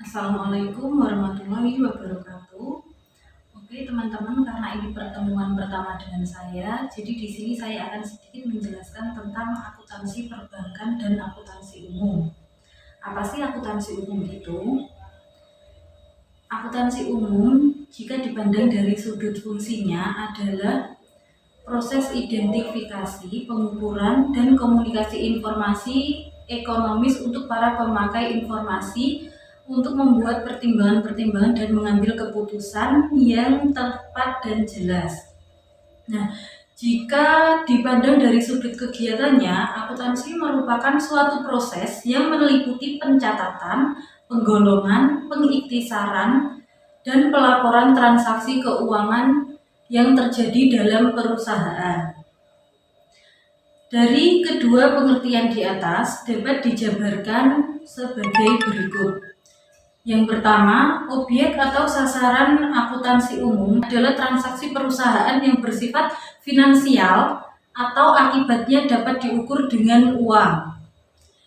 Assalamualaikum warahmatullahi wabarakatuh. Oke teman-teman, karena ini pertemuan pertama dengan saya, jadi di sini saya akan sedikit menjelaskan tentang akuntansi perbankan dan akuntansi umum. Apa sih akuntansi umum itu? Akuntansi umum jika dipandang dari sudut fungsinya adalah proses identifikasi, pengukuran, dan komunikasi informasi ekonomis untuk para pemakai informasi untuk membuat pertimbangan-pertimbangan dan mengambil keputusan yang tepat dan jelas. Nah, jika dipandang dari sudut kegiatannya, akuntansi merupakan suatu proses yang meliputi pencatatan, penggolongan, pengiktisaran, dan pelaporan transaksi keuangan yang terjadi dalam perusahaan. Dari kedua pengertian di atas dapat dijabarkan sebagai berikut. Yang pertama, objek atau sasaran akuntansi umum adalah transaksi perusahaan yang bersifat finansial atau akibatnya dapat diukur dengan uang.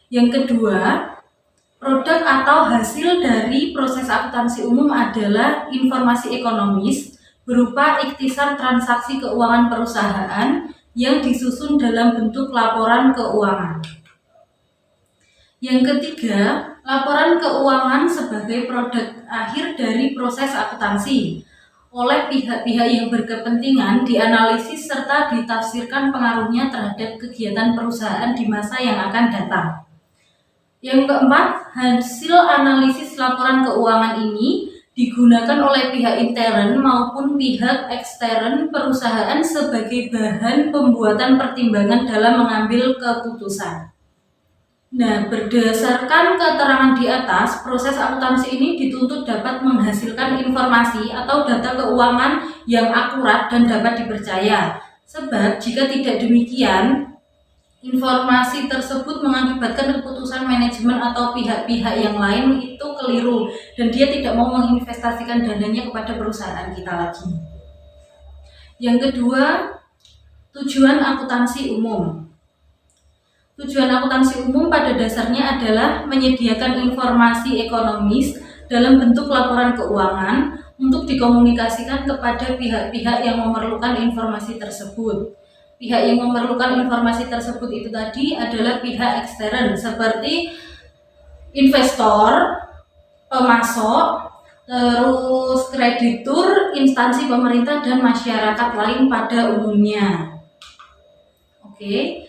Yang kedua, produk atau hasil dari proses akuntansi umum adalah informasi ekonomis berupa ikhtisar transaksi keuangan perusahaan yang disusun dalam bentuk laporan keuangan. Yang ketiga, laporan keuangan sebagai produk akhir dari proses akuntansi oleh pihak-pihak yang berkepentingan dianalisis serta ditafsirkan pengaruhnya terhadap kegiatan perusahaan di masa yang akan datang. Yang keempat, hasil analisis laporan keuangan ini digunakan oleh pihak intern maupun pihak ekstern perusahaan sebagai bahan pembuatan pertimbangan dalam mengambil keputusan. Nah, berdasarkan keterangan di atas, proses akuntansi ini dituntut dapat menghasilkan informasi atau data keuangan yang akurat dan dapat dipercaya. Sebab jika tidak demikian, informasi tersebut mengakibatkan keputusan manajemen atau pihak-pihak yang lain itu keliru dan dia tidak mau menginvestasikan dananya kepada perusahaan kita lagi. Yang kedua, tujuan akuntansi umum. Tujuan akuntansi umum pada dasarnya adalah menyediakan informasi ekonomis dalam bentuk laporan keuangan untuk dikomunikasikan kepada pihak-pihak yang memerlukan informasi tersebut. Pihak yang memerlukan informasi tersebut itu tadi adalah pihak ekstern seperti investor, pemasok, terus kreditur, instansi pemerintah dan masyarakat lain pada umumnya. Oke.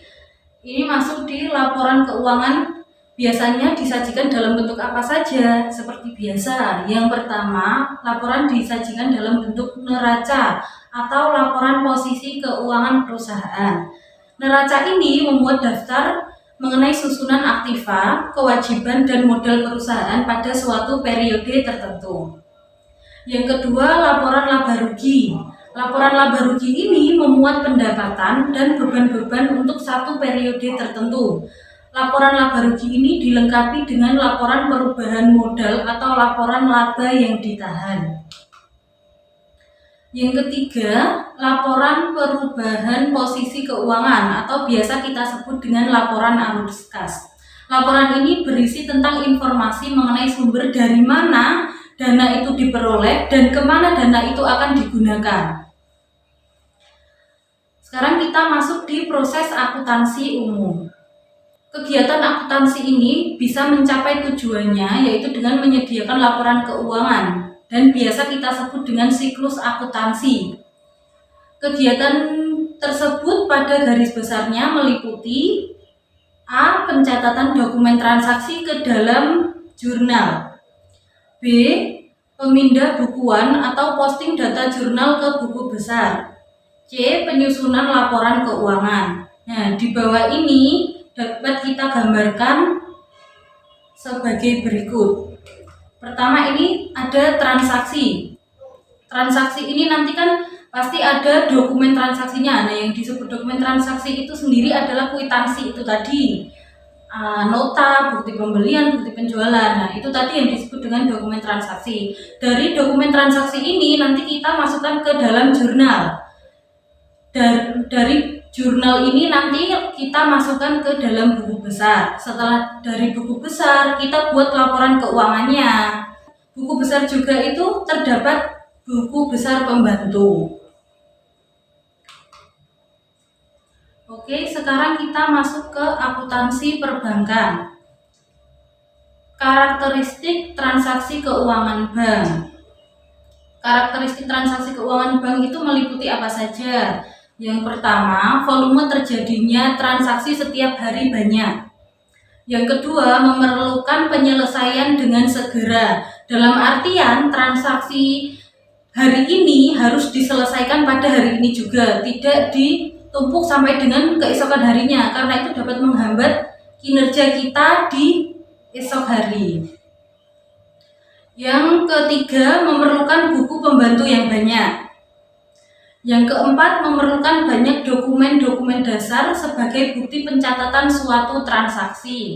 Ini masuk di laporan keuangan, biasanya disajikan dalam bentuk apa saja? Seperti biasa, yang pertama, laporan disajikan dalam bentuk neraca atau laporan posisi keuangan perusahaan. Neraca ini memuat daftar mengenai susunan aktiva, kewajiban, dan modal perusahaan pada suatu periode tertentu. Yang kedua, laporan laba rugi. Laporan laba rugi ini memuat pendapatan dan beban-beban untuk satu periode tertentu. Laporan laba rugi ini dilengkapi dengan laporan perubahan modal atau laporan laba yang ditahan. Yang ketiga, laporan perubahan posisi keuangan atau biasa kita sebut dengan laporan arus kas. Laporan ini berisi tentang informasi mengenai sumber dari mana dana itu diperoleh dan kemana dana itu akan digunakan. Sekarang kita masuk di proses akuntansi umum. Kegiatan akuntansi ini bisa mencapai tujuannya yaitu dengan menyediakan laporan keuangan dan biasa kita sebut dengan siklus akuntansi. Kegiatan tersebut pada garis besarnya meliputi A. Pencatatan dokumen transaksi ke dalam jurnal. B. Pemindah bukuan atau posting data jurnal ke buku besar. C. Penyusunan laporan keuangan. Nah, di bawah ini dapat kita gambarkan sebagai berikut. Pertama ini ada transaksi. Transaksi ini nanti kan pasti ada dokumen transaksinya. Nah, yang disebut dokumen transaksi itu sendiri adalah kwitansi itu tadi. Nota, bukti pembelian, bukti penjualan. Nah, itu tadi yang disebut dengan dokumen transaksi. Dari dokumen transaksi ini nanti kita masukkan ke dalam jurnal. Dari jurnal ini nanti kita masukkan ke dalam buku besar. Setelah dari buku besar kita buat laporan keuangannya. buku besar juga itu terdapat buku besar pembantu. Oke, sekarang kita masuk ke akuntansi perbankan. Karakteristik transaksi keuangan bank. Karakteristik transaksi keuangan bank itu meliputi apa saja? Yang pertama, volume terjadinya transaksi setiap hari banyak. Yang kedua, memerlukan penyelesaian dengan segera. Dalam artian, transaksi hari ini harus diselesaikan pada hari ini juga, tidak ditumpuk sampai dengan keesokan harinya, karena itu dapat menghambat kinerja kita di esok hari. Yang ketiga, memerlukan buku pembantu yang banyak. Yang keempat, memerlukan banyak dokumen-dokumen dasar sebagai bukti pencatatan suatu transaksi.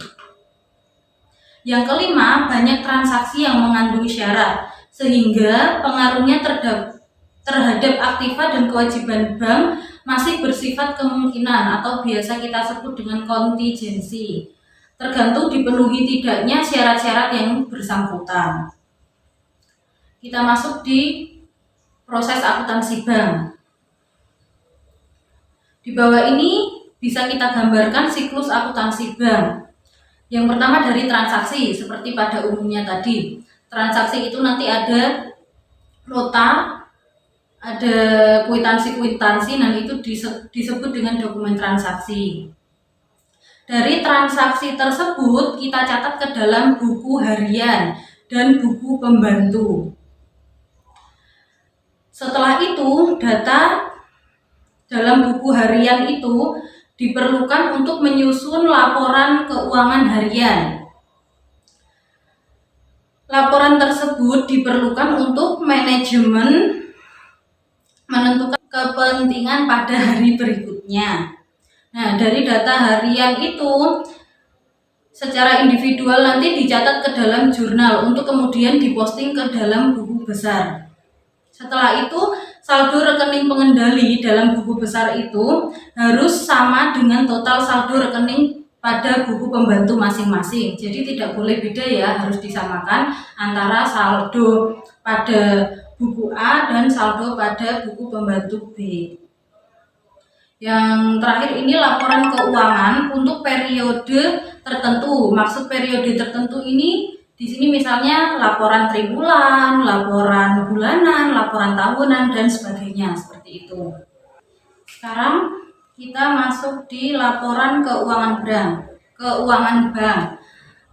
Yang kelima, banyak transaksi yang mengandung syarat, sehingga pengaruhnya terhadap aktiva dan kewajiban bank masih bersifat kemungkinan atau biasa kita sebut dengan kontingensi, tergantung dipenuhi tidaknya syarat-syarat yang bersangkutan. Kita masuk di proses akuntansi bank. Di bawah ini bisa kita gambarkan siklus akuntansi bank. Yang pertama dari transaksi, seperti pada umumnya tadi. Transaksi itu nanti ada nota, ada kwitansi-kwitansi, dan itu disebut dengan dokumen transaksi. Dari transaksi tersebut kita catat ke dalam buku harian dan buku pembantu. Setelah itu, data dalam buku harian itu diperlukan untuk menyusun laporan keuangan harian. Laporan tersebut diperlukan untuk manajemen menentukan kepentingan pada hari berikutnya. Nah, dari data harian itu secara individual nanti dicatat ke dalam jurnal untuk kemudian diposting ke dalam buku besar. Setelah itu, saldo rekening pengendali dalam buku besar itu harus sama dengan total saldo rekening pada buku pembantu masing-masing. Jadi tidak boleh beda ya, harus disamakan antara saldo pada buku A dan saldo pada buku pembantu B. Yang terakhir ini laporan keuangan untuk periode tertentu. Maksud periode tertentu ini di sini misalnya laporan triwulan, laporan bulanan, laporan tahunan, dan sebagainya, seperti itu. Sekarang kita masuk di laporan keuangan bank.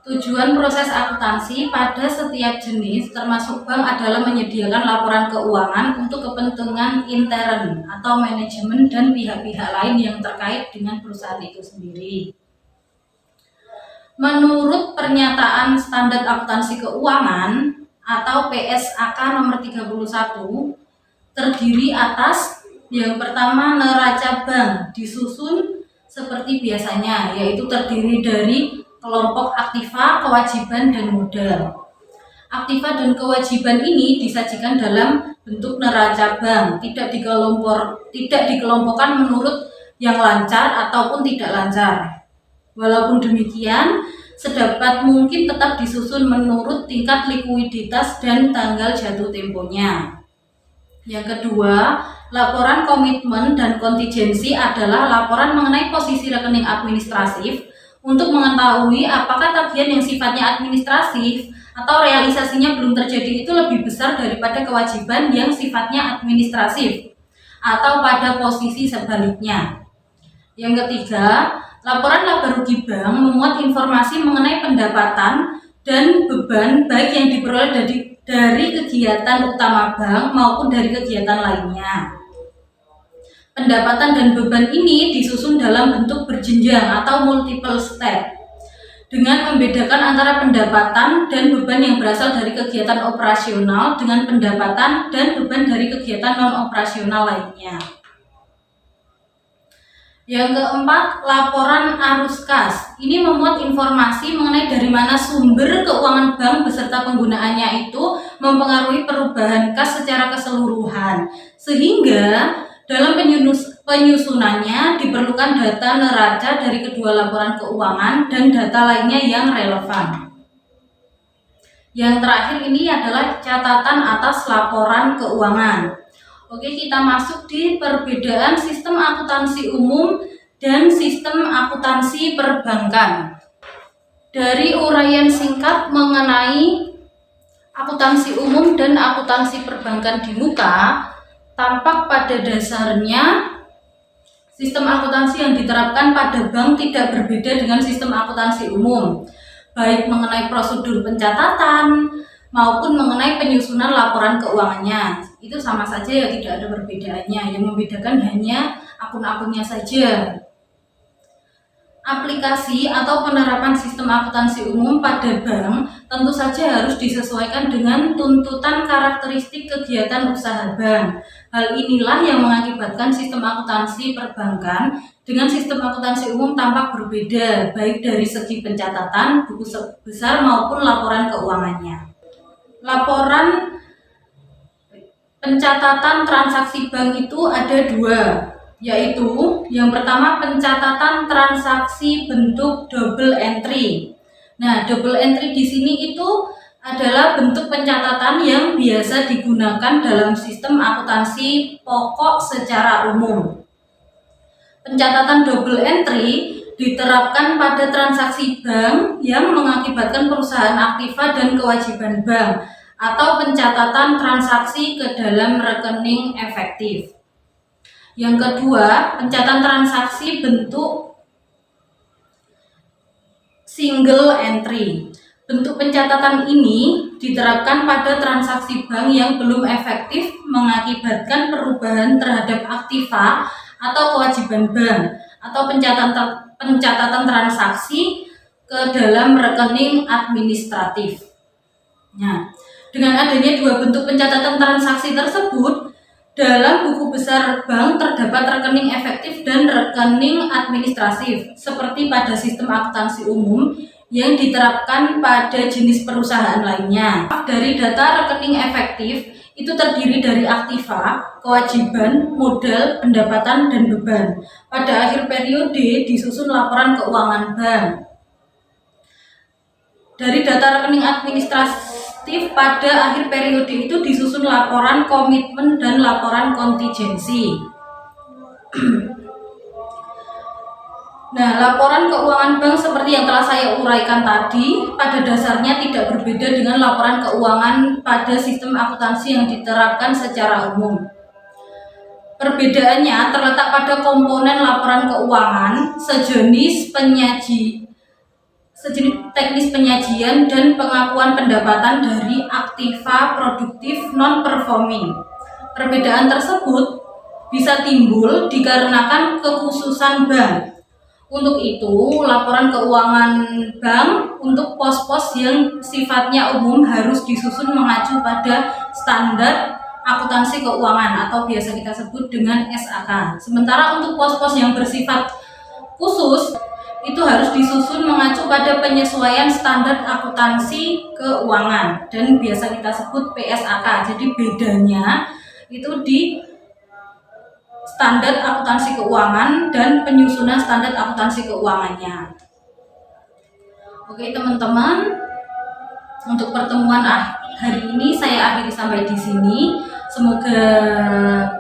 Tujuan proses akuntansi pada setiap jenis termasuk bank adalah menyediakan laporan keuangan untuk kepentingan intern atau manajemen dan pihak-pihak lain yang terkait dengan perusahaan itu sendiri. Menurut pernyataan standar akuntansi keuangan atau PSAK nomor 31 terdiri atas yang pertama neraca bank disusun seperti biasanya, yaitu terdiri dari kelompok aktiva, kewajiban, dan modal. Aktiva dan kewajiban ini disajikan dalam bentuk neraca bank, tidak dikelompokkan menurut yang lancar ataupun tidak lancar. Walaupun demikian, sedapat mungkin tetap disusun menurut tingkat likuiditas dan tanggal jatuh temponya. Yang kedua, laporan komitmen dan kontingensi adalah laporan mengenai posisi rekening administratif untuk mengetahui apakah tagihan yang sifatnya administratif atau realisasinya belum terjadi itu lebih besar daripada kewajiban yang sifatnya administratif atau pada posisi sebaliknya. Yang ketiga, laporan laba rugi bank memuat informasi mengenai pendapatan dan beban baik yang diperoleh dari kegiatan utama bank maupun dari kegiatan lainnya. Pendapatan dan beban ini disusun dalam bentuk berjenjang atau multiple step dengan membedakan antara pendapatan dan beban yang berasal dari kegiatan operasional dengan pendapatan dan beban dari kegiatan non-operasional lainnya. Yang keempat, laporan arus kas. Ini memuat informasi mengenai dari mana sumber keuangan bank beserta penggunaannya itu mempengaruhi perubahan kas secara keseluruhan. Sehingga dalam penyusunannya diperlukan data neraca dari kedua laporan keuangan dan data lainnya yang relevan. Yang terakhir ini adalah catatan atas laporan keuangan. Oke, kita masuk di perbedaan sistem akuntansi umum dan sistem akuntansi perbankan. Dari uraian singkat mengenai akuntansi umum dan akuntansi perbankan di muka, tampak pada dasarnya sistem akuntansi yang diterapkan pada bank tidak berbeda dengan sistem akuntansi umum, baik mengenai prosedur pencatatan maupun mengenai penyusunan laporan keuangannya. Itu sama saja ya, tidak ada perbedaannya. Yang membedakan hanya akun-akunnya saja. Aplikasi atau penerapan sistem akuntansi umum pada bank tentu saja harus disesuaikan dengan tuntutan karakteristik kegiatan usaha bank. Hal inilah yang mengakibatkan sistem akuntansi perbankan dengan sistem akuntansi umum tampak berbeda, baik dari segi pencatatan, buku besar maupun laporan keuangannya. Laporan pencatatan transaksi bank itu ada dua, yaitu yang pertama pencatatan transaksi bentuk double entry. Nah, double entry di sini itu adalah bentuk pencatatan yang biasa digunakan dalam sistem akuntansi pokok secara umum. Pencatatan double entry diterapkan pada transaksi bank yang mengakibatkan perusahaan aktiva dan kewajiban bank atau pencatatan transaksi ke dalam rekening efektif. Yang kedua, pencatatan transaksi bentuk single entry. Bentuk pencatatan ini diterapkan pada transaksi bank yang belum efektif mengakibatkan perubahan terhadap aktiva atau kewajiban bank atau pencatatan transaksi ke dalam rekening administratif. Nah, dengan adanya dua bentuk pencatatan transaksi tersebut, dalam buku besar bank terdapat rekening efektif dan rekening administratif, seperti pada sistem akuntansi umum yang diterapkan pada jenis perusahaan lainnya. Dari data rekening efektif itu terdiri dari aktiva, kewajiban, modal, pendapatan, dan beban. Pada akhir periode disusun laporan keuangan bank. Dari data rekening administratif pada akhir periode itu disusun laporan komitmen dan laporan kontingensi. Nah, laporan keuangan bank seperti yang telah saya uraikan tadi pada dasarnya tidak berbeda dengan laporan keuangan pada sistem akuntansi yang diterapkan secara umum. Perbedaannya terletak pada komponen laporan keuangan, sejenis teknis penyajian dan pengakuan pendapatan dari aktiva produktif non-performing. Perbedaan tersebut bisa timbul dikarenakan kekhususan bank. Untuk itu, laporan keuangan bank untuk pos-pos yang sifatnya umum harus disusun mengacu pada standar akuntansi keuangan atau biasa kita sebut dengan SAK. Sementara untuk pos-pos yang bersifat khusus itu harus disusun mengacu pada penyesuaian standar akuntansi keuangan dan biasa kita sebut PSAK. Jadi bedanya itu di standar akuntansi keuangan dan penyusunan standar akuntansi keuangannya. Oke teman-teman, untuk pertemuan hari ini saya akhiri sampai di sini. Semoga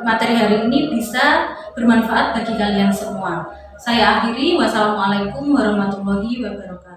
materi hari ini bisa bermanfaat bagi kalian semua. Saya akhiri, wassalamualaikum warahmatullahi wabarakatuh.